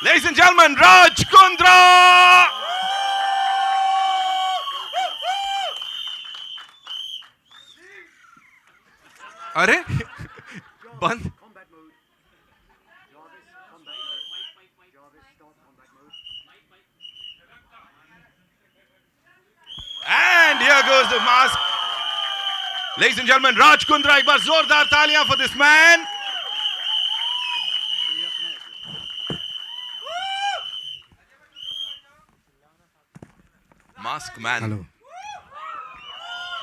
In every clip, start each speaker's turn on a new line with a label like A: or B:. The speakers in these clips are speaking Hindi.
A: Ladies and gentlemen, Raj Kundra! अरे बंद And here goes the mask. Ladies and gentlemen, Raj Kundra, एक बार जोरदार तालियां for this man. Mask man.
B: Hello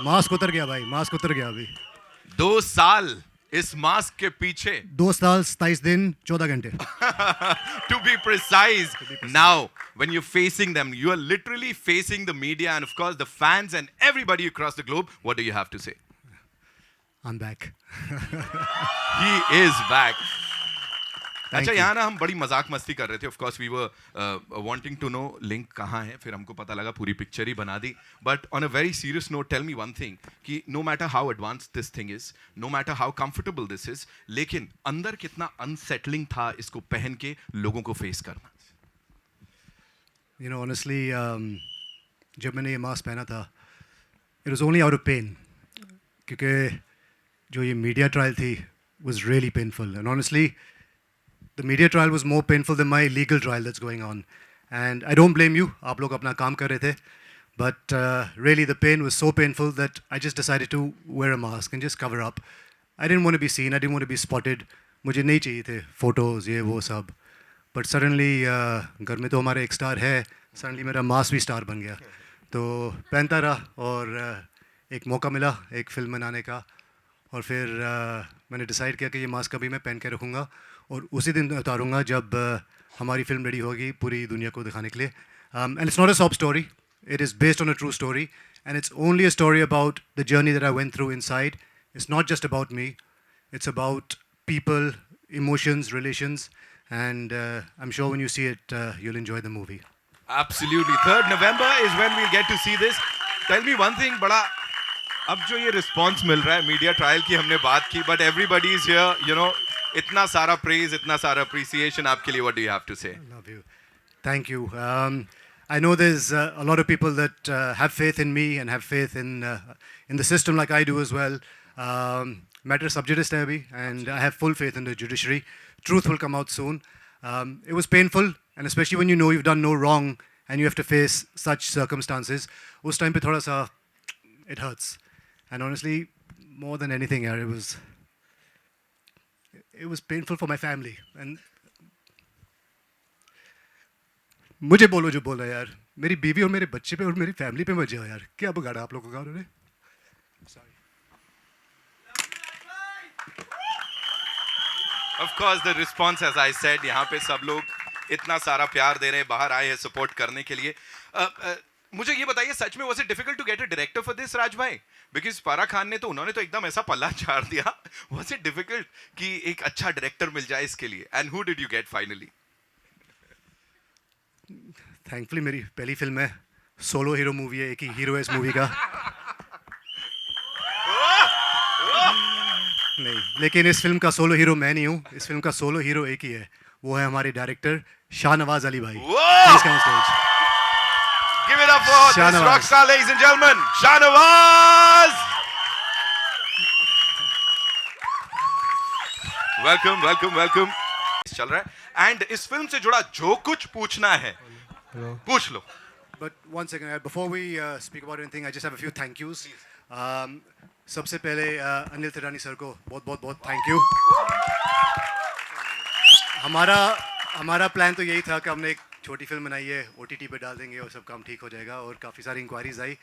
B: mask उतर गया भाई, मास्क उतर गया अभी।
A: 2 साल इस मास्क के पीछे
B: 2 साल 27 दिन 14 घंटे।
A: to be precise. Now, when you're facing them, you are literally facing the media and, of course, the fans and everybody across the globe. What do you have to say?
B: I'm back.
A: He is back.
B: Thank
A: अच्छा
B: you.
A: यहाँ ना हम बड़ी मजाक मस्ती कर रहे थे. Of course, we were wanting to know link कहाँ है. फिर हमको पता लगा पूरी picture ही बना दी. But on a very serious note, tell me one thing कि no matter how advanced this thing is, no matter how comfortable this is, लेकिन अंदर कितना unsettling था इसको पहन के लोगों को face करना.
B: You know, honestly, जब मैंने ये मास्क पहना था, it was only out of pain. क्योंकि जो ये media trial थी was really painful. And honestly, the media trial was more painful than my legal trial that's going on. And I don't blame you. आप लोग अपना काम कर रहे थे. But really the pain was so painful that I just decided to wear a mask and just cover up. I didn't want to be seen. I didn't want to be spotted. मुझे नहीं चाहिए थे photos ये वो सब. But suddenly घर में तो हमारे एक star है. Suddenly मेरा mask भी star बन गया. तो पहनता रहा और एक मौका मिला एक फिल्म बनाने का. और फिर मैंने डिसाइड किया कि ये मास्क अभी मैं पहन के रखूँगा और उसी दिन उतारूँगा जब हमारी फिल्म रेडी होगी पूरी दुनिया को दिखाने के लिए. And it's not a sob story, it is based on a true story and it's only a story about the journey that I went through inside. It's not just about me, it's about people, emotions, relations and I am sure when you see it you'll enjoy the movie.
A: Absolutely. 3rd November is when we'll get to see this. Tell me one thing, बड़ा अब जो ये रिस्पॉन्स मिल रहा है मीडिया ट्रायल की हमने बात की, but everybody is here, you know, इतना सारा प्रेज, इतना सारा अप्रिसिएशन आपके लिए. What do you have to say?
B: Love you. Thank you. I know there's a lot of people that have faith in me and have faith in the system like I do as well. Matter sub judice hai abhi, and I have full faith in the judiciary. Truth will come out soon. It was painful, and especially when you know you've done no wrong and you have to face such circumstances. उस time पे थोड़ा सा it hurts. And honestly, more than anything, yaar, it was painful for my family. And मुझे बोलो जो बोला यार, मेरी बीवी और मेरे बच्चे पे और मेरी फैमिली पे मत जाओ यार. क्या बगाड़ा आप लोगों का उन्होंने? Sorry.
A: Of course, the response, as I said, यहाँ पे सब लोग इतना सारा प्यार दे रहे हैं, बाहर आए हैं सपोर्ट करने के लिए. मुझे ये बताइए, सच में was it difficult to get a director for this, राज भाई? Because फारा खान ने तो उन्होंने तो एकदम ऐसा पल्ला झाड़ दिया. Was it difficult कि एक अच्छा डायरेक्टर मिल जाए इसके लिए? And who did you get finally?
B: Thankfully मेरी पहली फिल्म है, सोलो हीरो मूवी है, एक ही हीरो है इस मूवी का. नहीं, लेकिन इस फिल्म का सोलो हीरो मैं नहीं हूँ. इस फिल्म का सोलो हीरो एक ही है, वो है हमारे डायरेक्टर शाहनवाज अली भाई. Please come on stage.
A: Give it up for this
B: Shahnawaz.
A: rock star, ladies and gentlemen, Shahnawaz. Welcome, welcome, welcome. चल रहा है and इस फिल्म से जुड़ा जो कुछ पूछना है पूछ लो.
B: But one second, before we speak about anything, I just have a few thank yous. सबसे पहले अनिल तिरानी सर को बहुत बहुत बहुत थैंक यू. हमारा प्लान तो यही था कि हमने एक छोटी फिल्म बनाई है, OTT पे डाल देंगे और सब काम ठीक हो जाएगा. और काफ़ी सारी इंक्वायरीज आई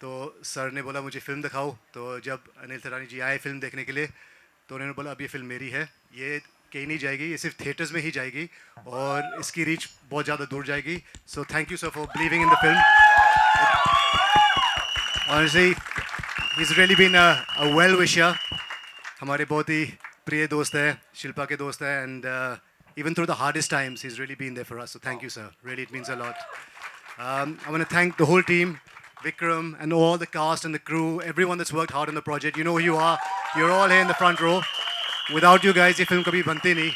B: तो सर ने बोला मुझे फ़िल्म दिखाओ. तो जब अनिल तिरानी जी आए फिल्म देखने के लिए तो उन्होंने बोला अब ये फिल्म मेरी है, ये कहीं नहीं जाएगी, ये सिर्फ थिएटर्स में ही जाएगी और इसकी रीच बहुत ज़्यादा दूर जाएगी. So thank you sir for believing in the film. Honestly he is really been a well wisher. हमारे बहुत ही प्रिय दोस्त है, शिल्पा के दोस्त है. And even through the hardest times, he's really been there for us. So thank you, sir. Really, it means a lot. I want to thank the whole team, Vikram, and all the cast and the crew, everyone that's worked hard on the project. You know who you are. You're all here in the front row. Without you guys, ये film कभी बनती नहीं.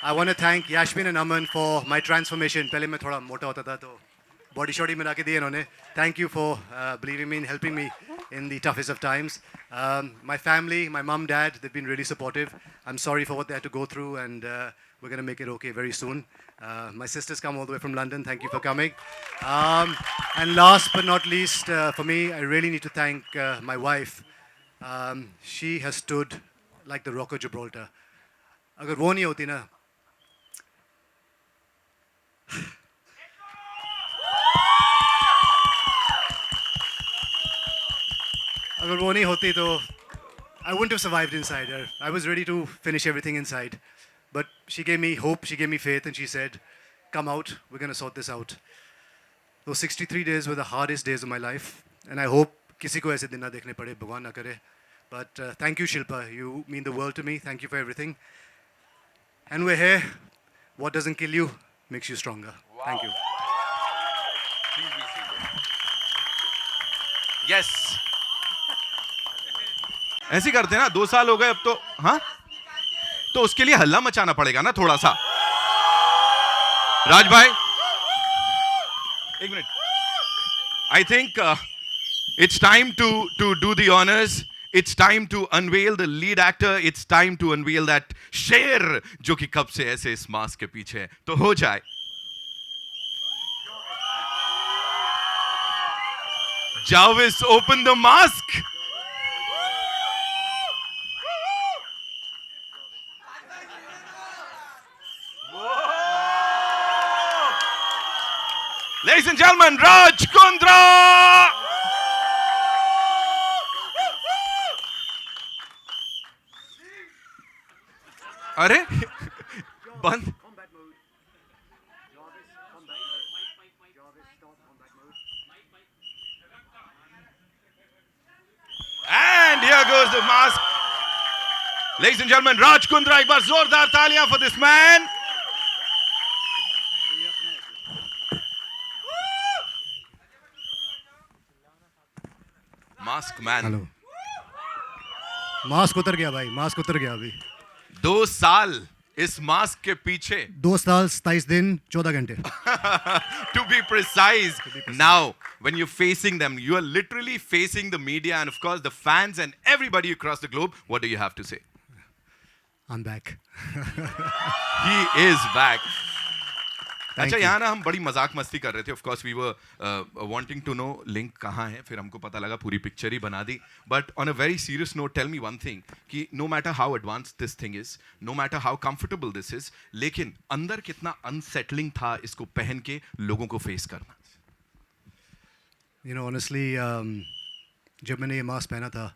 B: I want to thank Yashmin and Aman for my transformation. पहले मैं थोड़ा मोटा होता था तो body shorty मिला के दिए इन्होंने. Thank you for believing me and helping me in the toughest of times. My family, my mum, dad, they've been really supportive. I'm sorry for what they had to go through, and we're going to make it okay very soon. My sisters come all the way from London. Thank you for coming. And last but not least, for me, I really need to thank my wife. She has stood like the Rock of Gibraltar. अगर वो नहीं होती ना अगर वो नहीं होती तो I wouldn't have survived inside her. I was ready to finish everything inside. But she gave me hope, she gave me faith, and she said, come out, we're going to sort this out. Those 63 days were the hardest days of my life. And I hope किसी को ऐसे दिन ना देखने पड़े, भगवान ना करे. But thank you, Shilpa. You mean the world to me. Thank you for everything. And we're here. What doesn't kill you makes you stronger. Wow. Thank you.
A: Please be seated. Yes. ऐसे करते हैं ना 2 साल हो गए अब तो हाँ तो उसके लिए हल्ला मचाना पड़ेगा ना थोड़ा सा राज भाई 1 minute I think it's time to do the honors. It's time to unveil the lead actor. It's time to unveil that शेर जो कि कब से ऐसे इस मास्क के पीछे है तो हो जाए Jarvis, open the mask. Ladies and gentlemen, Raj Kundra! अरे बंद And here goes the mask. Ladies and gentlemen, Raj Kundra, एक बार जोरदार तालियां for this man. Mask man.
B: Hello mask उतर गया भाई मास्क उतर गया अभी
A: 2 साल इस मास्क के पीछे
B: 2 साल 27 दिन 14 घंटे
A: to be precise. Now, when you're facing them, you are literally facing the media and, of course, the fans and everybody across the globe. What do you have to say?
B: I'm back.
A: He is back.
B: Thank
A: अच्छा
B: you.
A: यहाँ ना हम बड़ी मजाक मस्ती कर रहे थे. Of course, we were wanting to know link कहाँ है. फिर हमको पता लगा पूरी picture ही बना दी. But on a very serious note, tell me one thing कि no matter how advanced this thing is, no matter how comfortable this is, लेकिन अंदर कितना unsettling था इसको पहन के लोगों को face करना.
B: You know, honestly, जब मैंने ये मास्क पहना था,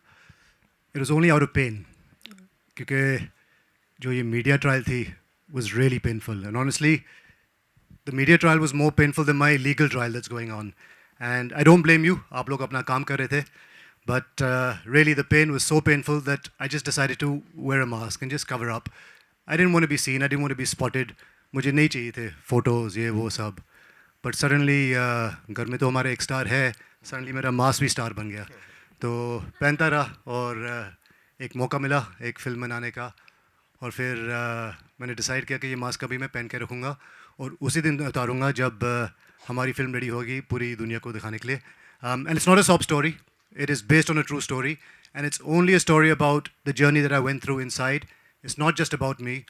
B: it was only out of pain. क्योंकि जो ये media trial थी was really painful. And honestly, the media trial was more painful than my legal trial that's going on. And I don't blame you. आप लोग अपना काम कर रहे थे. But really, the pain was so painful that I just decided to wear a mask and just cover up. I didn't want to be seen. I didn't want to be spotted. मुझे नहीं चाहिए थे photos ये वो सब. But suddenly, घर में तो हमारे एक star है. Suddenly मेरा mask भी star बन गया. तो पहनता रहा और एक मौका मिला एक फिल्म बनाने का. और फिर मैंने डिसाइड किया कि ये मास्क अभी मैं पहन के रखूँगा और उसी दिन उतारूँगा जब हमारी फिल्म रेडी होगी पूरी दुनिया को दिखाने के लिए. And it's not a sob story. It is based on a true story. And it's only a story about the journey that I went through inside. It's not just about me.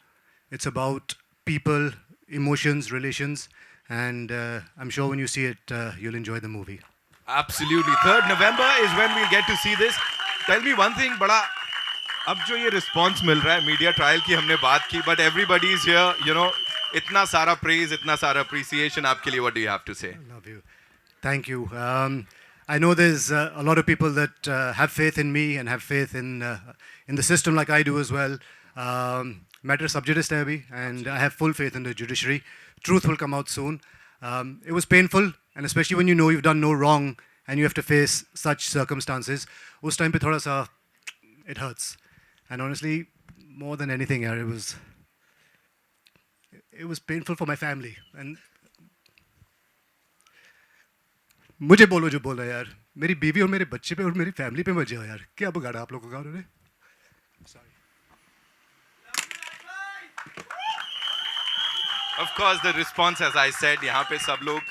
B: It's about people, emotions, relations. And I'm sure when you see it, you'll enjoy the movie.
A: Absolutely. 3rd November is when we'll get to see this. Tell me one thing, बड़ा अब जो ये response मिल रहा है media trial की हमने बात की, but everybody is here, you know, इतना सारा praise, इतना सारा appreciation आपके लिए. What do you have to say?
B: I love you. Thank you. I know there's a lot of people that have faith in me and have faith in the system like I do as well. Matter sub judice hai abhi, and I have full faith in the judiciary. Truth will come out soon. It was painful, and especially when you know you've done no wrong and you have to face such circumstances. Us time pe thoda sa it hurts. And honestly, more than anything, yaar, it was painful for my family. And मुझे बोलो जो बोला यार मेरी बीवी और मेरे बच्चे पे और मेरी फैमिली पे मत जाओ यार क्या बिगाड़ा आप लोगों का उन्होंने
A: Of course, the response, as I said, यहाँ पे सब लोग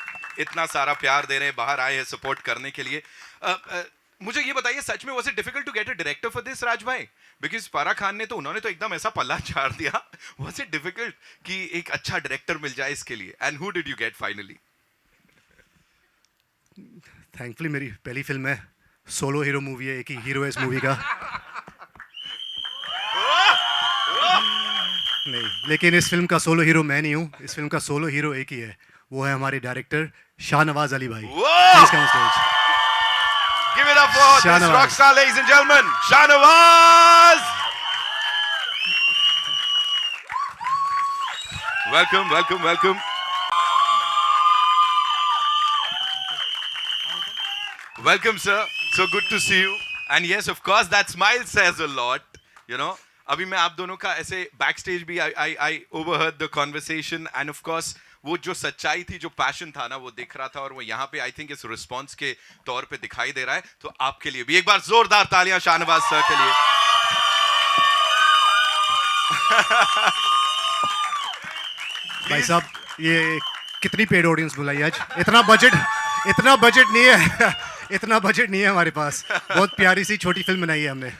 A: इतना सारा प्यार दे रहे हैं, बाहर आए हैं सपोर्ट करने के लिए. मुझे ये बताइए, सच में was it difficult to get a director for this, राज भाई? Because पारा खान ने तो उन्होंने तो एकदम ऐसा पल्ला झाड़ दिया. Was it difficult कि एक अच्छा डायरेक्टर मिल जाए इसके लिए? And who did you get finally?
B: Thankfully मेरी पहली फिल्म है, सोलो हीरो मूवी है, एक ही हीरो है इस मूवी का. नहीं, लेकिन इस फिल्म का सोलो हीरो मैं नहीं हूँ. इस फिल्म का सोलो हीरो एक ही है, वो है हमारे डायरेक्टर शाहनवाज अली भाई. Please come on stage.
A: Give it up for this
B: Shahnawaz.
A: rock star, ladies and gentlemen, Shahnawaz. Welcome, welcome, welcome. Welcome, sir. So good to see you. And yes, of course, that smile says a lot. You know. अभी मैं आप दोनों का ऐसे बैकस्टेज भी I overheard the conversation and of course वो जो सच्चाई थी, जो पैशन था ना, वो दिख रहा था और वो यहाँ पे आई थिंक इस रिस्पॉन्स के तौर पे दिखाई दे रहा है. तो आपके लिए भी एक बार जोरदार तालियां शाहनवाज सर के लिए.
B: भाई साहब, ये कितनी पेड ऑडियंस बुलाई आज? इतना बजट नहीं है. इतना बजट नहीं है हमारे पास. बहुत प्यारी सी छोटी फिल्म बनाई है हमने.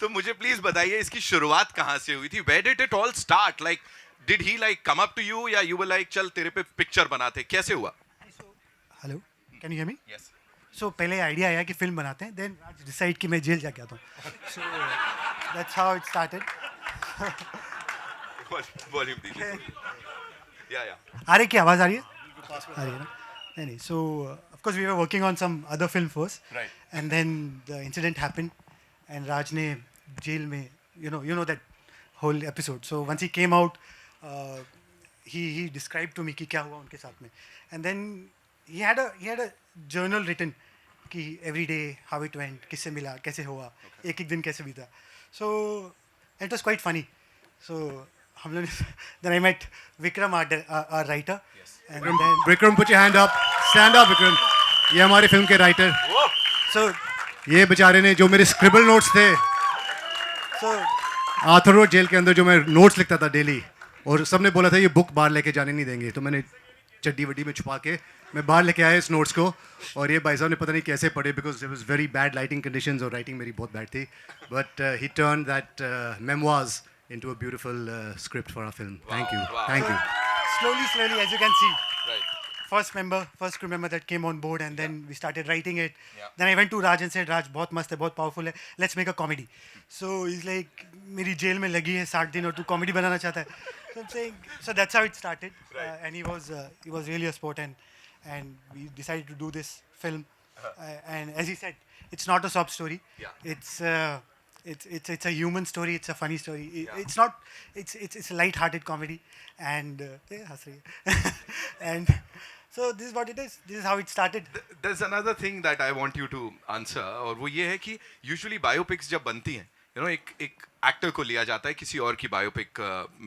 A: तो मुझे प्लीज बताइए, इसकी शुरुआत कहाँ से हुई थी? Where did it all start? Like, did he like come up to you या you were like चल तेरे पे पिक्चर बनाते? कैसे हुआ?
C: Hello, can you hear me?
A: Yes.
C: सो पहले आइडिया आया कि फिल्म बनाते हैं, देन राज डिसाइड कि मैं जेल जाके आता हूँ. So that's how it started.
A: Volume दीजिए. या
C: आ रही, की आवाज़ आ रही है? आ रही है ना? नहीं. So of course we were working on some other film first,
A: Right.
C: And then the incident happened and Raj ने जेल में, you know that whole episode. So once he came out, he described to me कि क्या हुआ उनके साथ में, and then he had a journal written कि every day how it went, किससे मिला, कैसे हुआ, एक दिन कैसे बीता. So it was quite funny. So हम लोग then I met Vikram, our writer.
A: Yes.
C: And then
B: Vikram, put your hand up. Stand up, Vikram. ये हमारी फिल्म के राइटर.
C: so
B: ये बेचारे ने जो मेरे स्क्रिबल नोट्स थे,
C: so
B: आर्थर रोड जेल के अंदर जो मैं नोट्स लिखता था डेली, और सबने बोला था ये बुक बाहर लेके जाने नहीं देंगे, तो मैंने चड्डी वड्डी में छुपा के मैं बाहर लेके आया इस नोट्स को, और ये भाई साहब ने पता नहीं कैसे पढ़े, because it was very bad lighting conditions और राइटिंग मेरी बहुत बैड थी, but he turn that memoirs into a beautiful script for our film. Thank you.
A: wow.
B: Thank you.
C: slowly as you can see,
A: Right.
C: first crew member that came on board, and then we started writing it.
A: Yeah.
C: Then I went to Raj and said, Raj, बहुत मस्त है, बहुत powerful है, let's make a comedy. So he's like, मेरी जेल में लगी है 60 दिन और तू comedy बनाना चाहता है. So I'm saying, so that's how it started.
A: Right.
C: And he was really a sport, and we decided to do this film. And as he said, it's not a sob story.
A: Yeah.
C: It's a human story. It's a funny story.
A: Yeah.
C: It's not. It's a light-hearted comedy, and हंस रही है. And so this is what it is. This is how it started.
A: There's another thing that I want you to answer, और वो ये है कि usually biopics जब बनती हैं, you know, एक एक्टर को लिया जाता है किसी और की बायोपिक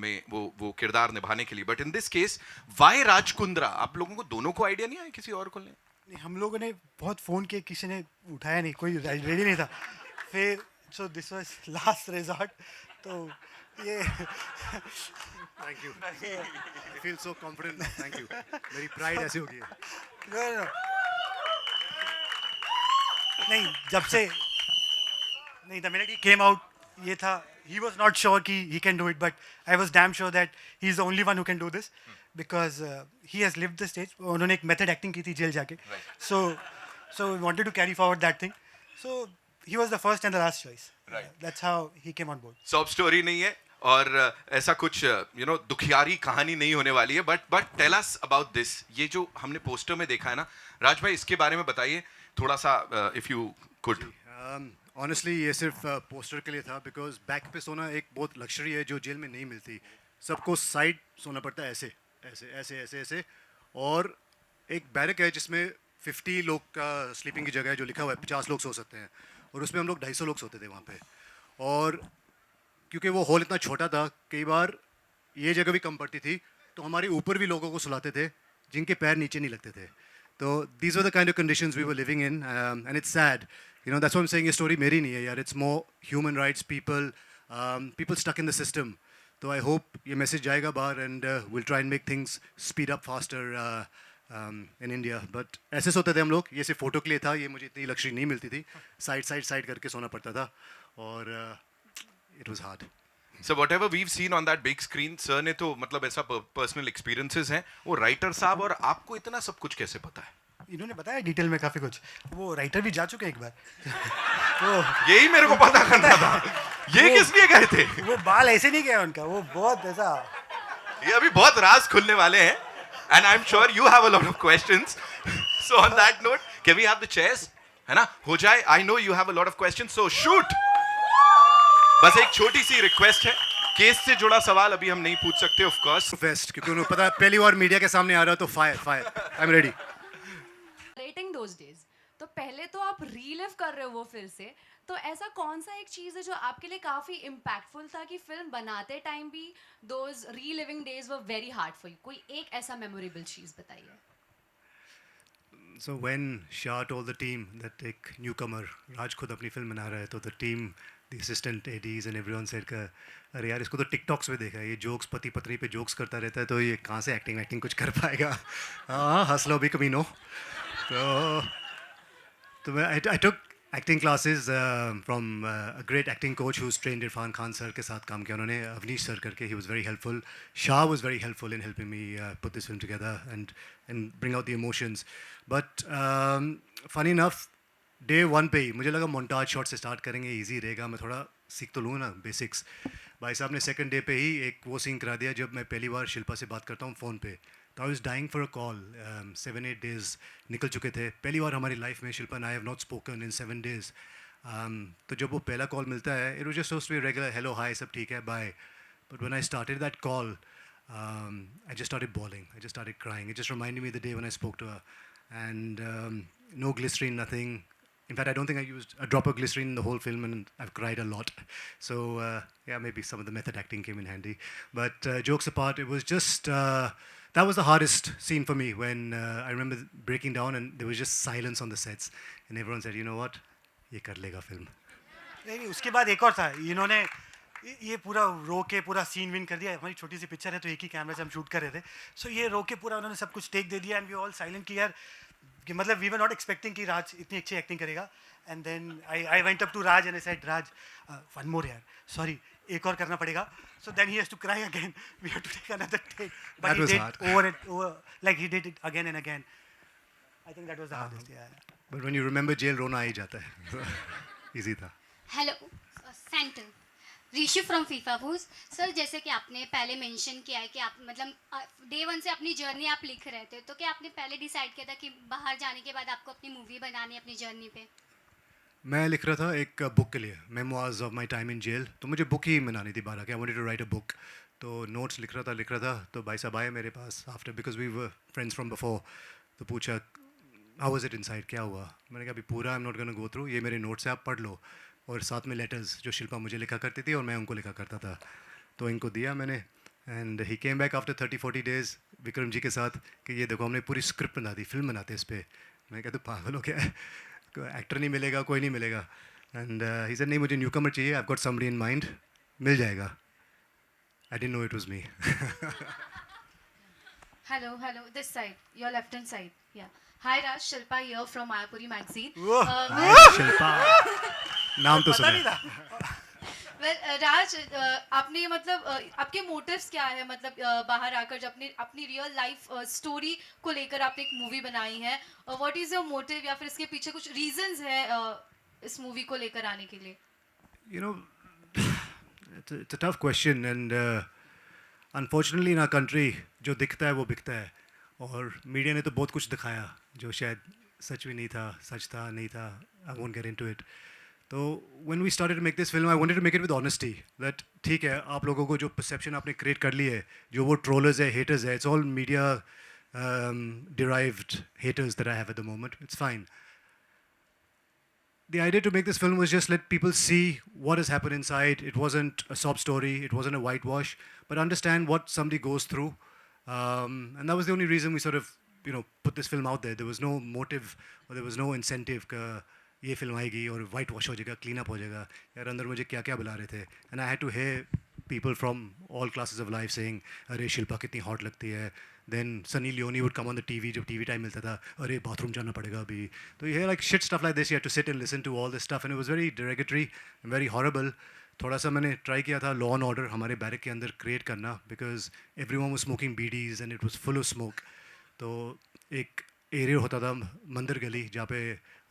A: में वो किरदार निभाने के लिए, but in this case why Raj Kundra? आप लोगों को दोनों को आइडिया नहीं आया किसी और को ले?
C: नहीं, हम लोगों ने बहुत फ़ोन किए, किसी ने उठाया नहीं, कोई रेडी नहीं था. फिर so this was last resort. तो ये
B: thank you. I feel so confident. Thank you. मेरी प्राइड ऐसे हो गई है.
C: no. नहीं, जब से नहीं, the minute he came out, ये था, he was not sure कि he can do it, but I was damn sure that he's the only one who can do this, because he has lived the stage. उन्होंने एक मेथड एक्टिंग की थी जेल जाके. So we wanted to carry forward that thing. So he was the first and the last choice.
A: Right.
C: That's how he came on board.
A: Sob story नहीं है और ऐसा कुछ यू नो दुखियारी कहानी नहीं होने वाली है, but tell us about this. ये जो हमने पोस्टर में देखा है ना राज भाई, इसके बारे में बताइए थोड़ा सा, इफ यू कुड.
B: ऑनेस्टली ये सिर्फ पोस्टर के लिए था, बिकॉज बैक पे सोना एक बहुत लग्जरी है जो जेल में नहीं मिलती. सबको साइड सोना पड़ता है, ऐसे ऐसे ऐसे ऐसे ऐसे, और एक बैरक है जिसमें 50 लोग का स्लीपिंग की जगह है, जो लिखा हुआ है 50 लोग सो सकते हैं, और उसमें हम लोग 250 लोग सोते थे वहाँ पे. और क्योंकि वो हॉल इतना छोटा था, कई बार ये जगह भी कम पड़ती थी, तो हमारे ऊपर भी लोगों को सुलाते थे जिनके पैर नीचे नहीं लगते थे. तो these were the kind of conditions we were living in, and it's sad. You know, that's what I'm saying. ये story मेरी नहीं है यार. It's more human rights, people stuck in the system. तो आई होप ये मैसेज जाएगा बाहर and will try and make things speed up faster in India. But ऐसे सोते थे हम लोग, ये सिर्फ फोटो के लिए था, ये मुझे इतनी लक्ष्य नहीं मिलती थी. साइड साइड साइड करके सोना पड़ता था और it was hard.
A: So whatever we've seen on that big screen, sir ने तो मतलब ऐसा personal experiences हैं. वो writer साहब और आपको इतना सब कुछ कैसे पता है?
C: इन्होंने बताया डिटेल में काफ़ी कुछ. वो राइटर भी जा चुके हैं एक बार. तो
A: यही मेरे को पता करना था. ये किस लिए गए थे?
C: वो बाल ऐसे नहीं गया उनका, वो बहुत ऐसा.
A: ये अभी बहुत राज खुलने वाले हैं. And I'm sure you have a lot of questions. So on that note, can we have the chairs? है ना? हो जाए. I know you have a lot of questions, so shoot. बस एक छोटी सी रिक्वेस्ट है. केस से जुड़ा सवाल अभी हम नहीं पूछ सकते ऑफ कोर्स.
B: फेस्ट क्योंकि उन्हें पता है पहली बार मीडिया के सामने आ रहा है तो fire fire. I am ready.
D: Rating those days, तो पहले तो आप रीलिव कर रहे हो वो फिर से, तो ऐसा कौन सा एक चीज़ है जो आपके लिए काफ़ी इम्पैक्टफुल था कि फिल्म बनाते टाइम भी those reliving days were very hard for you? कोई एक ऐसा मेमोरेबल चीज़ बताइए.
B: So when Shah told the team that एक newcomer राज खुद अपनी फिल्म बना रहा है, तो the team, the assistant ADs and everyone said का अरे यार इसको तो टिकटॉक्स पे देखा है, ये जोक्स पति पत्नी पे जोक्स करता रहता है, तो ये कहाँ से एक्टिंग कुछ कर पाएगा. हाँ हंस लो भी कमीनो. तो मैं I took acting classes from a great acting coach who's trained Irfan Khan sir के साथ काम किया उन्होंने, अवनीश सर करके. He was very helpful. Shah was very helpful in helping me put this film together and bring out the emotions. But funny enough, day one पे ही मुझे लगा मोन्टाज शॉट से स्टार्ट करेंगे, इजी रहेगा, मैं थोड़ा सीख तो लूँ ना बेसिक्स. भाई साहब ने सेकंड डे पे ही एक वो सीन करा दिया जब मैं पहली बार शिल्पा से बात करता हूँ फ़ोन पे. तो I was dying for a call. 7-8 days निकल चुके थे. पहली बार हमारी लाइफ में Shilpa and I have not spoken in 7 days. तो जब वो पहला कॉल मिलता है, it was just so regular, hello hi सब ठीक है bye. But when I started that call, I just started bawling. I just started crying. It just reminded me of the day when I spoke to her. And no glycerine, nothing. In fact, I don't think I used a drop of glycerine in the whole film, and I've cried a lot. So, yeah, maybe some of the method acting came in handy. But jokes apart, it was just, that was the hardest scene for me when I remember breaking down and there was just silence on the sets. And everyone said, you know what, ye kar lega film.
C: नहीं, उसके बाद एक और था. इन्होंने ये पूरा रो के पूरा सीन विन कर दिया. हमारी छोटी सी पिक्चर है तो एक ही कैमरा से हम शूट कर रहे थे. सो ये रो के पूरा उन्होंने सब कुछ टेक दे दिया. एंड वी ऑल साइलेंट कि यार कि मतलब वी वर नॉट एक्सपेक्टिंग कि राज इतनी अच्छी एक्टिंग करेगा. And then I went up to Raj and I said Raj one more यार, सॉरी एक और करना पड़ेगा. So then he has to cry again. We have to take another take. But he did over like he did it again and again. I think that was the hardest.
B: But when you remember jail, रोना आ ही जाता है. Easy था.
E: Hello centre Rishi from FIFA बूज. Sir जैसे कि आपने पहले मेंशन किया है कि आप मतलब डे वन से अपनी जर्नी आप लिख रहे थे, तो क्या आपने पहले डिसाइड किया था कि बाहर जाने के बाद आपको अपनी मूवी बनानी है अपनी जर्नी पे?
B: मैं लिख रहा था एक बुक के लिए, memoirs of my time in jail. तो मुझे बुक ही बनानी थी बारह के. I wanted to write a book. तो नोट्स लिख रहा था. तो भाई साहब आए मेरे पास after, because we were friends from before. तो पूछा हाउ वाज इट इनसाइड, क्या हुआ. मैंने कहा अभी पूरा I am not gonna go through, ये मेरे नोट्स हैं आप पढ़ लो. और साथ में लेटर्स जो शिल्पा मुझे लिखा करती थी और मैं उनको लिखा करता था, तो इनको दिया मैंने. And he came back after 30-40 days Vikram ji के साथ कि ये देखो हमने पूरी स्क्रिप्ट बना दी, फिल्म बनाते इस पर. मैं कहता पागल हो क्या है, एक्टर नहीं मिलेगा, कोई नहीं मिलेगा. एंड ही सेड नहीं मुझे न्यूकमर चाहिए, I have got somebody in mind, मिल जाएगा. I didn't know it was me.
D: Hello, this side, your left hand side. Yeah. Hi Raj, Shilpa here from Mayapuri magazine.
B: Shilpa नाम तो
C: पता
B: सुना
C: नहीं
B: है.
C: था.
D: Well, राज, आपने मतलब आपके मोटिव्स क्या है, मतलब बाहर आकर जब अपनी रियल लाइफ स्टोरी को लेकर आपने एक मूवी बनाई है, व्हाट इज योर मोटिव, या फिर इसके पीछे कुछ रीजंस हैं इस मूवी को लेकर आने के लिए?
B: You know, it's a tough question, and unfortunately in our country जो दिखता है वो बिकता है. और मीडिया ने तो बहुत कुछ दिखाया जो शायद सच भी नहीं था, सच था नहीं था. I won't get into it. तो when we started to make this film, I wanted to make it with honesty. That ठीक है, आप लोगों को जो perception आपने create कर ली है, जो वो trollers है, haters है, it's all media derived haters that I have at the moment. It's fine. The idea to make this film was just let people see what has happened inside. It wasn't a sob story, it wasn't a whitewash, but understand what somebody goes through. And that was the only reason we sort of, put this film out there. There was no motive or there was no incentive कि ये फिल्म आएगी और whitewash हो जाएगा, clean up हो जाएगा. यार अंदर मुझे क्या क्या बुला रहे थे. And I had to hear people from all classes of life saying, "अरे शिल्पा कितनी hot लगती है." Then Sunny Leone would come on the TV जब TV time मिलता था, "अरे bathroom जाना पड़ेगा अभी." तो you hear like shit stuff like this. You had to sit and listen to all this stuff, and it was very derogatory and very horrible. थोड़ा सा मैंने ट्राई किया था law and order हमारे बैरक के अंदर create करना, because everyone was smoking BDs and it was full of smoke. तो एक एरिया होता था मंदिर गली जहाँ पे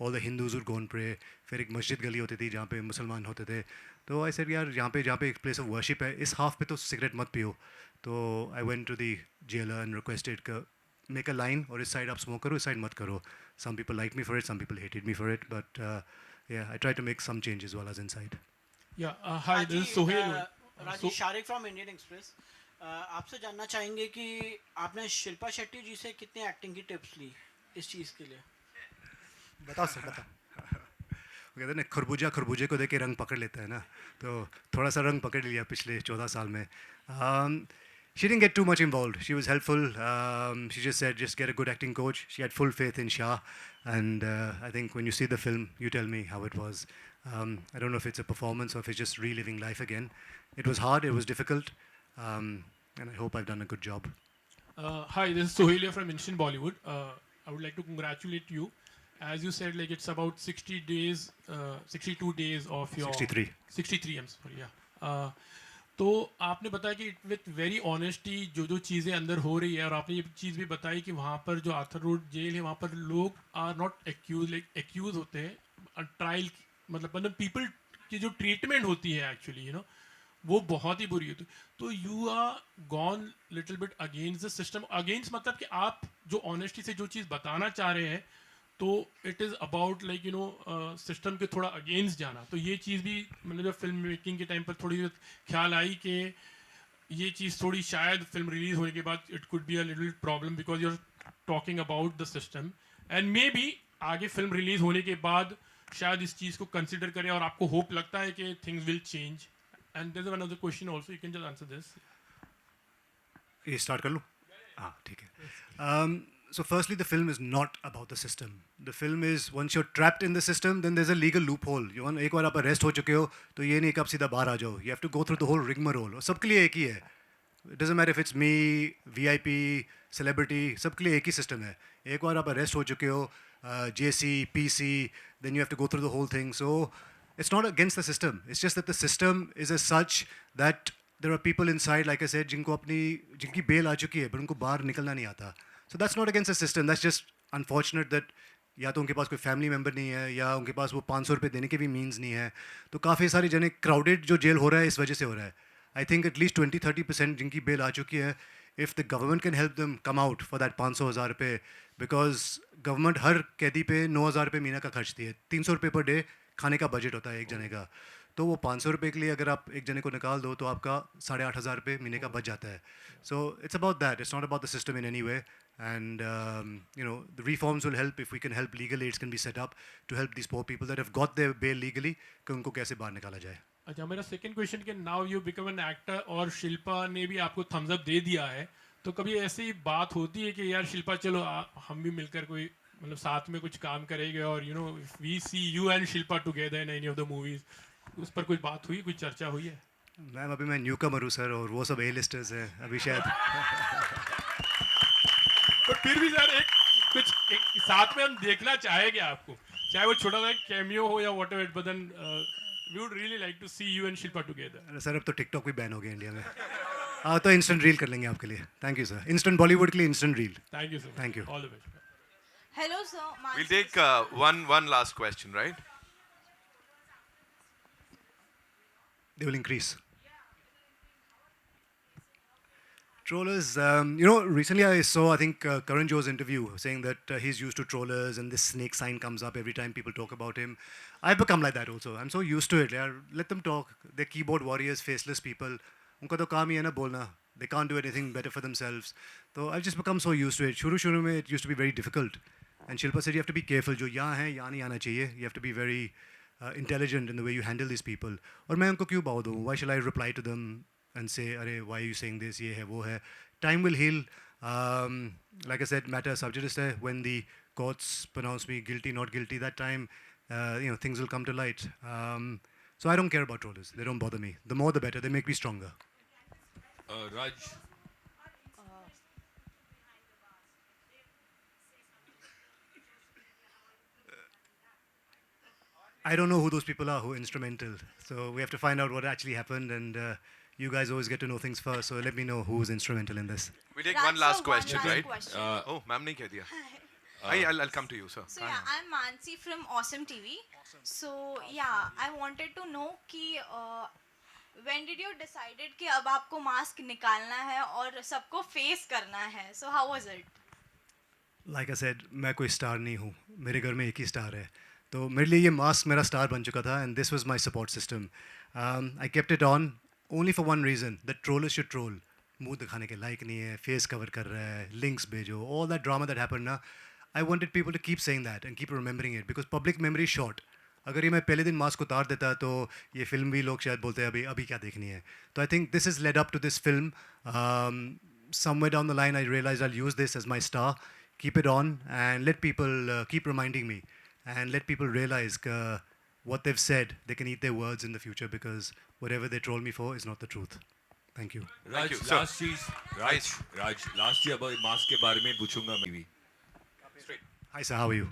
B: all the Hindus would go and pray, फिर एक मस्जिद गली होती थी जहाँ पे मुसलमान होते थे. तो आई सेड यार जहाँ पे एक प्लेस ऑफ वर्शिप है, इस हाफ पे तो सिगरेट मत पियो. तो I went to the jailer and requested make a line, और इस साइड आप स्मोक करो, इस साइड मत करो. Some people like me for it, some people hated me for it, but yeah I try to make some changes while I was inside.
F: Hi this is Sohail.
G: Rajesh Shariq from Indian Express. आपसे जानना चाहेंगे कि आपने शिल्पा शेट्टी जी से कितने एक्टिंग की टिप्स ली इस चीज़ के लिए?
C: बताओ सर, बताओ.
B: वो कहते हैं ना, खरबूजा खरबूजे को देख के रंग पकड़ लेता है ना, तो थोड़ा सा रंग पकड़ लिया पिछले 14 साल में. She didn't get too much involved. She was helpful. She just said, just get a good acting coach. She had full faith in Shah. And I think when you see the film, you tell me how it was. I don't know if it's a performance or if it's just reliving life again. It was hard, it was difficult. And I hope I've done a good job.
F: Hi, this is Soheil from Instant Bollywood. I would like to congratulate you. As you said, like it's about 60 days, 62 days of your...
B: 63.
F: 63, I'm sorry, yeah. तो आपने बताया कि विथ वेरी ऑनेस्टी जो चीज़ें अंदर हो रही है, और आपने ये चीज़ भी बताई कि वहाँ पर जो आर्थर रोड जेल है वहाँ पर लोग are not accused, like accused होते हैं ट्रायल, मतलब पीपल की जो ट्रीटमेंट होती है एक्चुअली वो बहुत ही बुरी होती है. तो you are gone little bit against the system. Against मतलब कि आप जो ऑनेस्टी से जो चीज़ बताना चाह रहे हैं, तो it is about like system के थोड़ा अगेंस्ट जाना. तो ये चीज़ भी मतलब जब फिल्म मेकिंग के टाइम पर थोड़ी ख्याल आई कि ये चीज़ थोड़ी शायद फिल्म रिलीज होने के बाद it could be a little problem because you are talking about the system, and maybe आगे फिल्म रिलीज होने के बाद शायद इस चीज़ को कंसिडर करें और आपको होप लगता है कि things will change. And there is another question also, you can just answer this.
B: ये स्टार्ट कर लूँ? हाँ ठीक है. So firstly, the film is not about the system. The film is, once you're trapped in the system, then there's a legal loophole. एक बार आप arrest हो चुके हो तो ये नहीं कि आप सीधा बाहर आ जाओ. You have to go through the whole rigmarole. और सबके लिए एक ही है. It doesn't matter if it's me, VIP, celebrity, सबके लिए एक ही system है. एक बार आप arrest हो चुके हो, JC, PC, then you have to go through the whole thing. So it's not against the system. It's just that the system is as such that there are people inside, like I said, जिनकी bail आ चुकी है, पर उनको बाहर निकलना नहीं आता. So that's not against the system. That's just unfortunate that या तो उनके पास कोई फैमिली मेम्बर नहीं है, या उनके पास वो 500 रुपये देने के भी मीन्स नहीं है. तो काफ़ी सारे जने क्राउडेड जो जेल हो रहा है इस वजह से हो रहा है. आई थिंक एटलीस्ट 20-30% जिनकी बेल आ चुकी है, if the government can help them come out for that 500,000 रुपये, बिकॉज गवर्नमेंट हर कैदी पे 9,000 रुपये महीना का खर्चती है. 300 रुपये पर डे खाने का बजट होता है एक जने का. तो वो 500 रुपये के लिए अगर आप एक जने को निकाल दो तो आपका 8,500 रुपये महीने का बच जाता है. So it's about that. It's not about the system in any way. And the reforms will help if we can help. Legal aids can be set up to help these poor people that have got their bail legally, कि उनको कैसे बाहर निकाला जाए.
F: अच्छा, मेरा सेकंड क्वेश्चन कि now you become an actor और शिल्पा ने भी आपको थम्स अप दे दिया है, तो कभी ऐसी बात होती है कि यार शिल्पा चलो हम भी मिलकर कोई मतलब साथ में कुछ काम करेंगे, और we see you and Shilpa together in any of the movies, उस पर कोई बात हुई, कोई चर्चा हुई है?
B: मैम अभी मैं न्यू कमर हूँ सर, और वो सब ए लिस्टर्स हैं अभी शायद.
F: तो फिर भी सर एक साथ में हम देखना चाहेंगे आपको, चाहे वो छोटा सा कैमियो हो या whatever, but then we would really like to see you and Shilpa together.
B: Sir अब तो टिकटॉक भी बैन हो गया इंडिया में. तो इंस्टेंट रील कर लेंगे आपके लिए. Thank you sir. Instant Bollywood के लिए instant reel.
F: Thank you sir.
B: Thank you.
F: All the best.
H: Hello, sir.
A: We'll take one last question, right?
B: They will increase. Trollers, recently I saw, I think, Karan Johar's interview saying that he's used to trollers and this snake sign comes up every time people talk about him. I've become like that also. I'm so used to it. Yeah. Let them talk. They're keyboard warriors, faceless people. उनका तो काम ही है ना बोलना. They can't do anything better for themselves. So I've just become so used to it. शुरू में it used to be very difficult. And Shilpa said you have to be careful. जो यहाँ है यहाँ नहीं आना चाहिए. You have to be very intelligent in the way you handle these people. और मैं उनको क्यों बाव दूँ? Why shall I reply to them and say, "Arey, why are you saying this? ये है वो है." Time will heal. Like I said, matter sub judice hai. When the courts pronounce me guilty, not guilty, that time, things will come to light. So I don't care about trollers. They don't bother me. The more, the better. They make me stronger.
H: Raj,
B: I don't know who those people are who are instrumental. So we have to find out what actually happened, and you guys always get to know things first. So let me know who was instrumental in this.
A: We take
I: Raj,
A: one last
I: sir,
A: question,
I: one last
A: right?
I: question.
A: Oh, ma'am ने कह दिया. I'll come to you, sir.
I: So yeah, I'm Mansi from Awesome TV. So yeah, I wanted to know कि when did you decided कि अब आपको मास्क निकालना है और सबको फेस करना है? So how was it?
B: Like I said, मैं कोई स्टार नहीं हूँ. मेरे घर में एक ही स्टार है. तो मेरे लिए ये मास्क मेरा स्टार बन चुका था, and this was my support system. I kept it on only for one reason: that trollers should troll. मुंह दिखाने के लायक नहीं है, फेस कवर कर रहा है, links भेजो, all that drama that happened ना. I wanted people to keep saying that and keep remembering it because public memory is short. अगर ये मैं पहले दिन मास्क उतार देता तो ये फिल्म भी लोग शायद बोलते हैं अभी अभी क्या देखनी है. तो I think this has led up to this film. Somewhere down the line I realized I'll use this as my star, keep it on and let people keep reminding me and let people realize what they've said, they can eat their words in the future because whatever they troll me for is not the truth. Thank you.
H: Raj,
A: you, sir.
H: last चीज Raj, last चीज अब मास्क के बारे में पूछूंगा मैं भी.
B: Hi sir, how are you?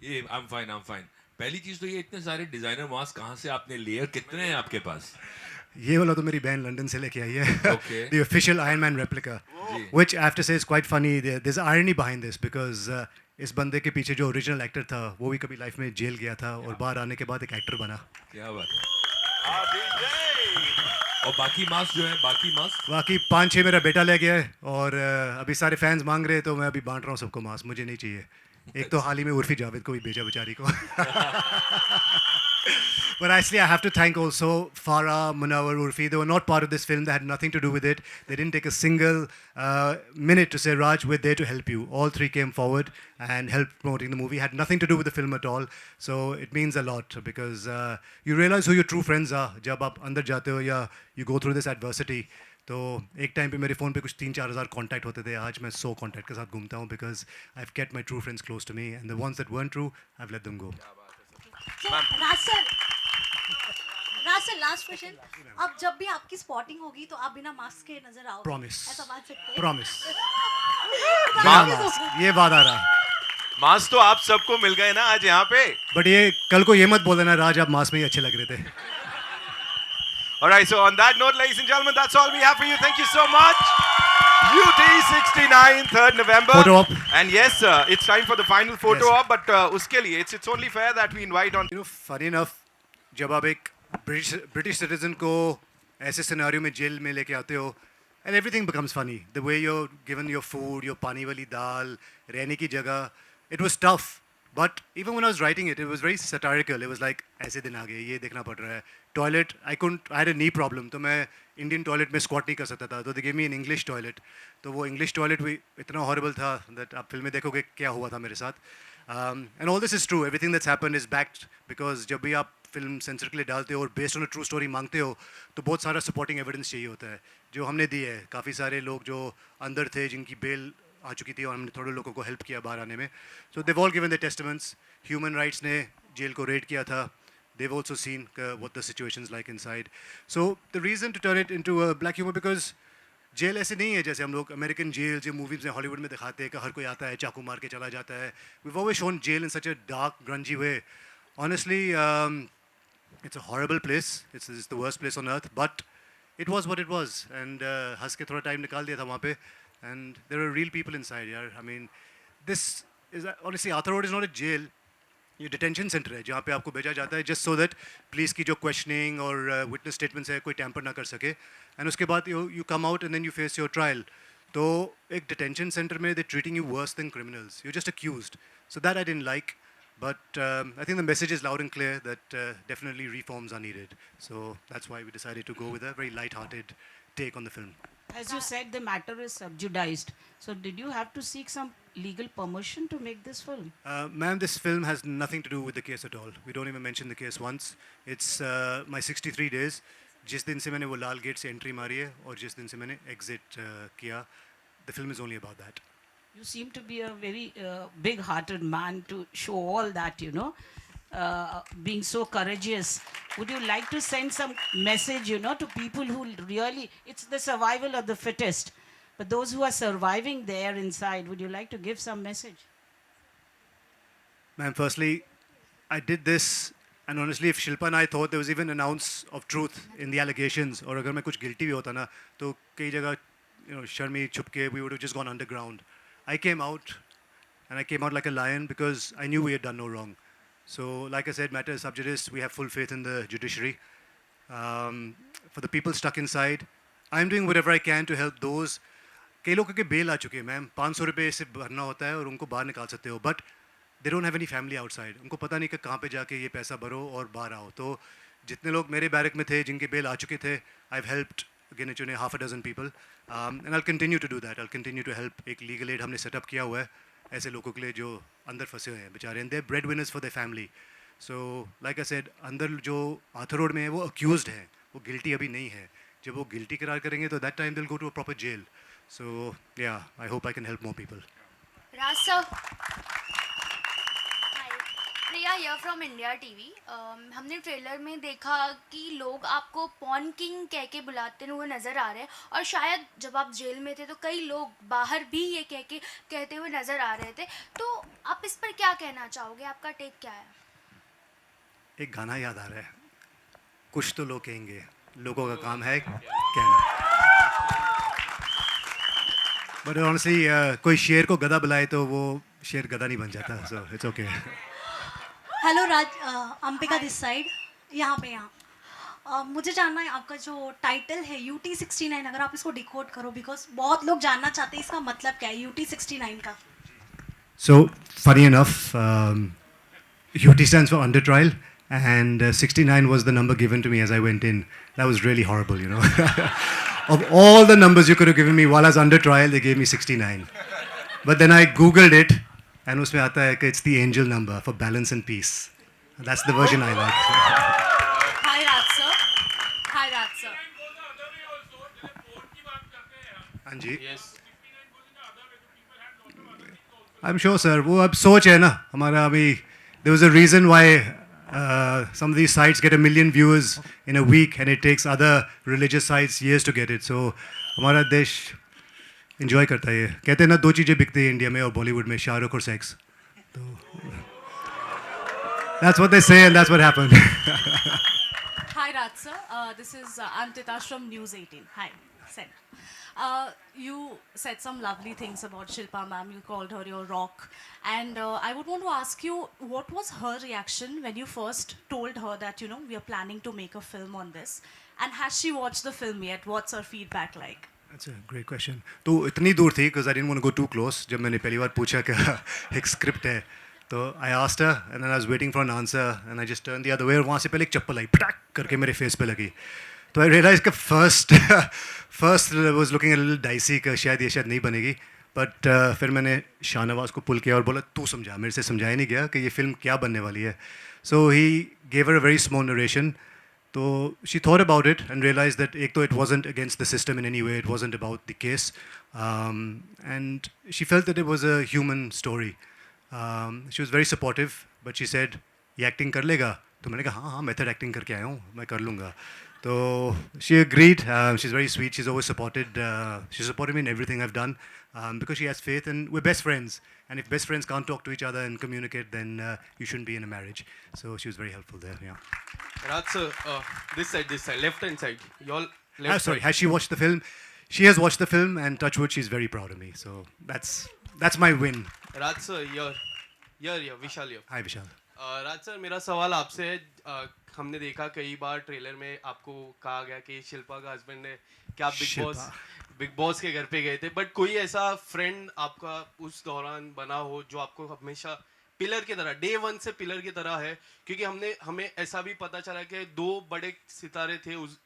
H: ये I'm fine. पहली चीज तो ये इतने सारे डिजाइनर मास्क कहाँ से आपने लिए, कितने हैं आपके पास?
B: ये वाला तो मेरी बहन लंदन से लेके आई है.
H: Okay.
B: The official Iron Man replica, which I have to say is quite funny. There's irony behind this because इस बंदे के पीछे जो ओरिजिनल एक्टर था वो भी कभी लाइफ में जेल गया था और बाहर आने के बाद एक एक्टर बना.
H: क्या बात है. और बाकी मास्क जो है,
B: बाकी 5-6 मेरा बेटा ले गया है और अभी सारे फैंस मांग रहे हैं तो मैं अभी बांट रहा हूँ सबको मास्क. मुझे नहीं चाहिए. एक तो हाल ही में उर्फी जावेद को भी भेजा बेचारी को. But actually, I have to thank also Farah, Munawar, Urfi. They were not part of this film. They had nothing to do with it. They didn't take a single minute to say, Raj, we're there to help you. All three came forward and helped promoting the movie. Had nothing to do with the film at all. So it means a lot because you realize who your true friends are. जब आप अंदर जाते हो या you go through this adversity. तो एक टाइम पे मेरे फ़ोन पे कुछ 3-4 हज़ार कॉन्टैक्ट होते थे. आज मैं 100 कॉन्टैक्ट के साथ घूमता हूँ because I've kept my true friends close to me and the ones that weren't true, I've let them go.
J: So, Raj sir last question. अब जब भी आपकी स्पॉटिंग होगी तो आप बिना मास्क के नजर आओगे.
B: Promise.
J: ऐसा मान सकते हैं.
B: Promise.
J: Promise.
B: ये वादा रहा.
A: मास्क तो आप सबको मिल गए ना आज यहाँ पे.
B: बट ये कल को ये मत बोल देना राज आप मास्क में ही अच्छे लग रहे थे.
A: Alright, so on that note, ladies and gentlemen, that's all we have for you. Thank you so much. UT69, 3rd November.
B: Photo op.
A: And yes, it's time for the final photo op, but uske liye, it's only fair that we invite on.
B: You know, funny enough, जब आप एक British citizen को ऐसे सिनेरियो में जेल में लेके आते हो, and everything becomes funny. The way you're given your food, your पानी वाली दाल, रहने की जगह, it was tough. But even when I was writing it, it was very satirical. It was like, ऐसे दिन आ गए, ये देखना पड़ रहा है. Toilet, I had a knee problem, तो मैं Indian toilet में squat नहीं कर सकता था. तो they gave me an English toilet. तो वो English toilet भी इतना horrible था that आप फिल्म में देखोगे क्या हुआ था मेरे साथ. And all this is true. Everything that's happened is backed because जब भी आप फिल्म सेंसर के लिए डालते हो और based on a true story मांगते हो तो बहुत सारा सपोर्टिंग एविडेंस चाहिए होता है जो हमने दी है. काफ़ी सारे लोग जो अंदर थे जिनकी बेल आ चुकी थी और हमने थोड़े लोगों को हेल्प किया बाहर आने में. So they've all given the testaments. Human rights ने जेल को रेड किया था. They've also seen what the situation's like inside. So the reason to turn it into a black humor because jail ऐसे नहीं है जैसे हम लोग अमेरिकन जेल जो मूवीज में हॉलीवुड में दिखाते हैं कि हर कोई आता है चाकू मार के चला जाता है. We've always shown jail in such a dark, grungy way. Honestly, it's a horrible place. It's the worst place on earth. But it was what it was. And हंस के थोड़ा टाइम निकाल दिया था वहाँ पे. And there are real people inside, यार. I mean, this is honestly Arthur Road is not a jail. ये डिटेंशन सेंटर है जहाँ पे आपको भेजा जाता है जस्ट सो दैट पुलिस की जो क्वेश्चनिंग और विटनेस स्टेटमेंट्स है कोई टैम्पर ना कर सके. एंड उसके बाद you come out and then you face your trial. तो एक डिटेंशन सेंटर में they treating you worse than criminals. You just accused. So that I didn't like. But I think the message is loud and clear that definitely reforms are needed. So that's why we decided to go with a very light-hearted take on the film.
K: As you said, the matter is subjudiced. So did you have to seek some legal permission to make this film?
B: Ma'am, this film has nothing to do with the case at all. We don't even mention the case once. It's my 63 days. जिस दिन से मैंने वो लाल गेट से एंट्री मारी है और जिस दिन से मैंने एग्जिट किया. The film is only about that.
K: You seem to be a very big-hearted man to show all that, you know. being so courageous. Would you like to send some message, to people who really, it's the survival of the fittest, but those who are surviving there inside, would you like to give some message?
B: Ma'am, firstly, I did this, and honestly, if Shilpa and I thought there was even an ounce of truth in the allegations, or अगर मैं कुछ guilty भी होता ना, तो कई जगह, शर्मी छुप के, we would have just gone underground. I came out, and I came out like a lion because I knew we had done no wrong. So, like I said, matter sub judice, we have full faith in the judiciary. For the people stuck inside, I'm doing whatever I can to help those. कई लोगों के बेल आ चुके हैं मैम, 500 रुपये से भरना होता है और उनको बाहर निकाल सकते हो, but they don't have any family outside. उनको पता नहीं कि कहाँ पे जाके ये पैसा भरो और बाहर आओ. तो जितने लोग मेरे बैरक में थे जिनके बेल आ चुके थे, आई हैव हेल्प्ड गिने चुने half a dozen people, and I continue to do that. I continue to help. एक लीगल एड हमने सेटअप किया हुआ है ऐसे लोगों के लिए जो अंदर फंसे हुए हैं बेचारे, and they bread winners for the family. So like I said, अंदर जो आर्थर रोड में है वो अक्यूज्ड है, वो गिल्टी अभी नहीं है. जब वो गिल्टी करार करेंगे तो that time they will go to a proper jail. So yeah, I hope I can help more people.
D: Raj sir, Priya here from India TV. हमने ट्रेलर में देखा कि लोग आपको पॉन किंग कह के बुलाते हुए नज़र आ रहे हैं, और शायद जब आप जेल में थे तो कई लोग बाहर भी ये कहते हुए नज़र आ रहे थे. तो आप इस पर क्या कहना चाहोगे, आपका टेक क्या है?
B: एक गाना याद आ रहा है, कुछ तो लोग कहेंगे, लोगों का काम है कहना. बट ऑनेस्टली कोई शेर को गधा बुलाए तो वो शेर गधा नहीं बन जाता. So it's okay.
J: Hello Raj, Ambika this side, यहाँ पे मुझे जानना है आपका जो टाइटल है UT69, अगर आप इसको डिकोड करो, बिकॉज बहुत लोग जानना चाहते हैं इसका मतलब क्या है UT69 का.
B: So funny enough, UT stands for under trial, and 69 was the number given to me as I went in. That was really horrible, Of all the numbers you could have given me while I was under trial, they gave me 69. But then I googled it, and उसमें आता है कि it's the angel number for balance and peace. That's the version I like.
D: Hi Raj sir. Hi Raj sir.
B: हाँ जी.
G: Yes.
B: I'm sure, sir. वो अब सोच है ना हमारा अभी. There was a reason why some of these sites get 1 million viewers in a week, and it takes other religious sites years to get it. So हमारा देश enjoy करता है. कहते हैं ना, 2 चीज़ें बिकती हैं इंडिया में और बॉलीवुड में, शाहरुख और सेक्स. तो that's what they say, and that's what happened.
L: Hi Raj sir, this is Antitash from News 18. Hi, Sen. You said some lovely things about Shilpa ma'am. You called her your rock, and I would want to ask you, what was her reaction when you first told her that we are planning to make a film on this, and has she watched the film yet? What's her feedback like?
B: That's a great question. तो इतनी दूर थी because I didn't want to go too close. जब मैंने पहली बार पूछा कि एक स्क्रिप्ट है, तो I asked her, and then I was waiting for an answer, and I just turned the other way, और वहाँ से पहले एक चप्पल आई पटाक करके मेरे फेस पे लगी. तो I realized कि first was looking a little dicey कि शायद ये शायद नहीं बनेगी. बट फिर मैंने शाहनवाज को पुल किया और बोला, तू समझा, मेरे से समझाया नहीं गया कि ये फिल्म क्या बनने वाली है. So he gave her a very small narration. So she thought about it and realized that ek to it wasn't against the system in any way, it wasn't about the case, and she felt that it was a human story. She was very supportive, but she said, ये acting कर लेगा? तो मैंने कहा हाँ method acting करके आया हूँ, मैं कर लूँगा. So she agreed. She's very sweet. She's always supported. She's supported me in everything I've done because she has faith, and we're best friends. And if best friends can't talk to each other and communicate, then you shouldn't be in a marriage. So she was very helpful there. Yeah.
M: Raj sir, this side, left hand side. Your left.
B: Sorry. Has she watched the film? She has watched the film, and touch wood, she's very proud of me. So that's my win.
M: Raj sir, here, Vishal here.
B: Hi Vishal.
M: Raj sir, मेरा सवाल आपसे है. हमने देखा कई बार ट्रेलर में आपको कहा गया कि शिल्पा का हस्बैंड है, क्या बिग बॉस के घर पे गए थे, बट कोई ऐसा फ्रेंड आपका उस दौरान बना हो जो आपको हमेशा पिलर की तरह, डे 1 से पिलर की तरह है? क्योंकि हमें ऐसा भी पता चला कि 2 बड़े सितारे थे उस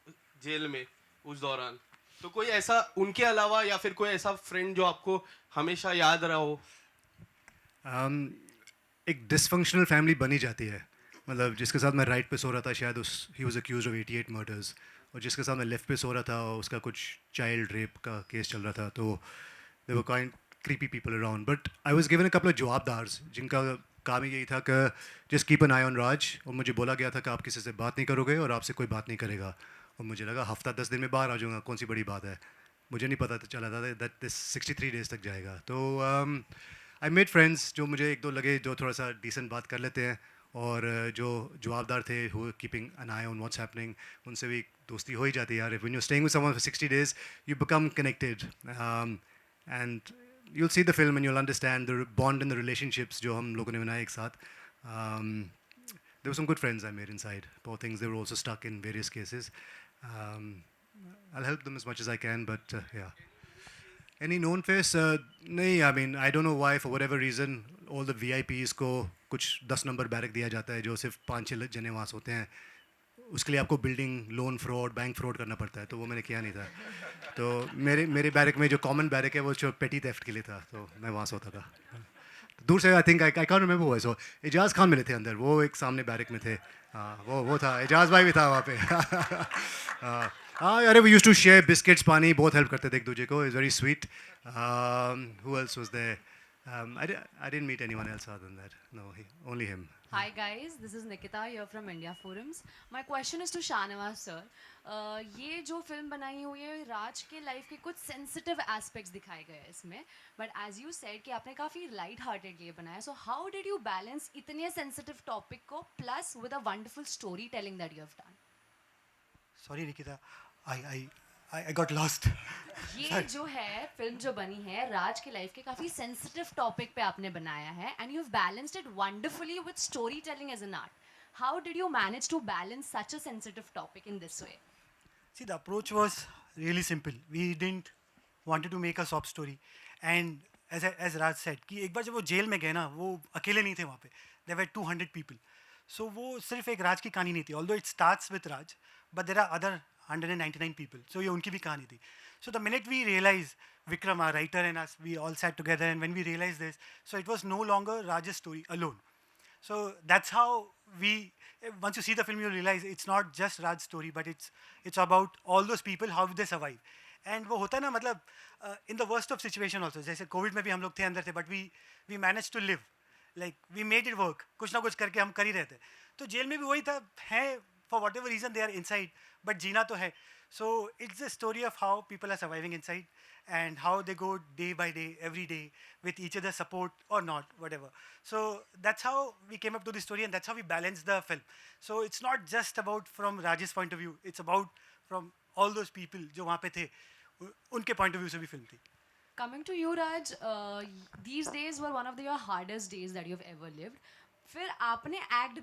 M: जेल में उस दौरान. तो कोई ऐसा उनके अलावा या फिर कोई ऐसा फ्रेंड जो आपको हमेशा याद रहा हो?
B: एक डिसफंक्शनल फैमिली बनी जाती है. मतलब जिसके साथ मैं राइट पे सो रहा था, शायद he was accused of 88 murders, और जिसके साथ मैं लेफ्ट पे सो रहा था उसका कुछ चाइल्ड रेप का केस चल रहा था. तो there were kind creepy people around, but I was given a couple of जवाबदार्स जिनका काम ही यही था कि just keep an eye on Raj, और मुझे बोला गया था कि आप किसी से बात नहीं करोगे और आपसे कोई बात नहीं करेगा, और मुझे लगा हफ्ता 10 दिन में बाहर आ जाऊँगा, कौन सी बड़ी बात है। मुझे नहीं पता चला था दैट दिस 63 डेज तक जाएगा। तो आई मेड फ्रेंड्स जो मुझे एक दो लगे जो थोड़ा सा डिसेंट बात कर लेते हैं, और जो जवाबदार थे who keeping an eye on what's happening, उनसे भी दोस्ती हो ही जाती है यार। When you staying with someone for 60 days you become connected, and you'll see the film and you'll understand the bond and the relationships जो हम लोगों ने बनाए एक साथ. There were some good friends I made inside. Poor things, they were also stuck in various cases. I'll help them as much as I can, but yeah. Any known face? नहीं, I mean, I don't know why, for whatever reason, all the VIPs को कुछ 10 नंबर बैरक दिया जाता है जो सिर्फ 5-6 जने वहाँ होते हैं। उसके लिए आपको building loan fraud, bank fraud करना पड़ता है, तो वो मैंने किया नहीं था। तो मेरे बैरक में जो कॉमन बैरक है वो जो पेटी थेफ्ट के लिए था, तो मैं वहाँ सोता था। दूर से I think I can't remember हुआ। सो एजाज खान मिले थे अंदर, वो एक सामने बैरक में थे। हाँ, वो था, एजाज भाई भी था वहाँ पे। हाँ, अरे we used to share biscuits, पानी, बहुत हेल्प करते थे एक दूसरे को। It's very sweet. Who else was there? I didn't meet anyone else other than that. No, only him.
D: Hi guys, this is Nikita here from India Forums. My question is to Shahnawaz sir. ये जो फिल्म बनाई हुई है, राज के लाइफ के कुछ सेंसिटिव एस्पेक्ट्स दिखाए गए हैं इसमें, बट एज यू सेड कि आपने काफ़ी लाइट हार्टेडली बनाया, so how did you balance इतने सेंसिटिव टॉपिक को plus with a wonderful story telling that you have done?
C: Sorry, Nikita, I got lost.
D: ये जो है फिल्म जो बनी है राज के लाइफ के काफ़ी सेंसिटिव टॉपिक पे आपने बनाया है, and you have balanced it wonderfully with storytelling as an art. How did you manage to balance such a sensitive topic in this way?
C: See, the approach was really simple. We didn't wanted to make a sob story, and as Raj said कि एक बार जब वो जेल में गए ना, वो अकेले नहीं थे वहाँ पे. There were 200 people. So वो सिर्फ एक राज की कहानी नहीं थी. Although it starts with Raj, but there are other 199 people. So ये उनकी भी कहानी थी. So the minute we realized, Vikram, our writer, and us, we all sat together, and when we realized this, so it was no longer Raj's story alone. So that's how we, once you see the film, you realize it's not just Raj's story, but it's about all those people, how they survive. And वो होता है ना, मतलब in the worst of situation also, जैसे कोविड में भी हम लोग थे अंदर थे, but we managed to live, like we made it work. कुछ ना कुछ करके हम कर ही रहते. तो जेल में भी वही था, है for whatever reason they are inside, but जीना तो है. So it's the story of how people are surviving inside, and how they go day by day, every day, with each other's support or not, whatever. So that's how we came up to the story, and that's how we balanced the film. So it's not just about from Raj's point of view, it's about from all those people जो वहाँ पे थे, उनके point of view से भी film थी.
D: Coming to you, Raj, these days were one of your hardest days that you've ever lived. फिर आपने act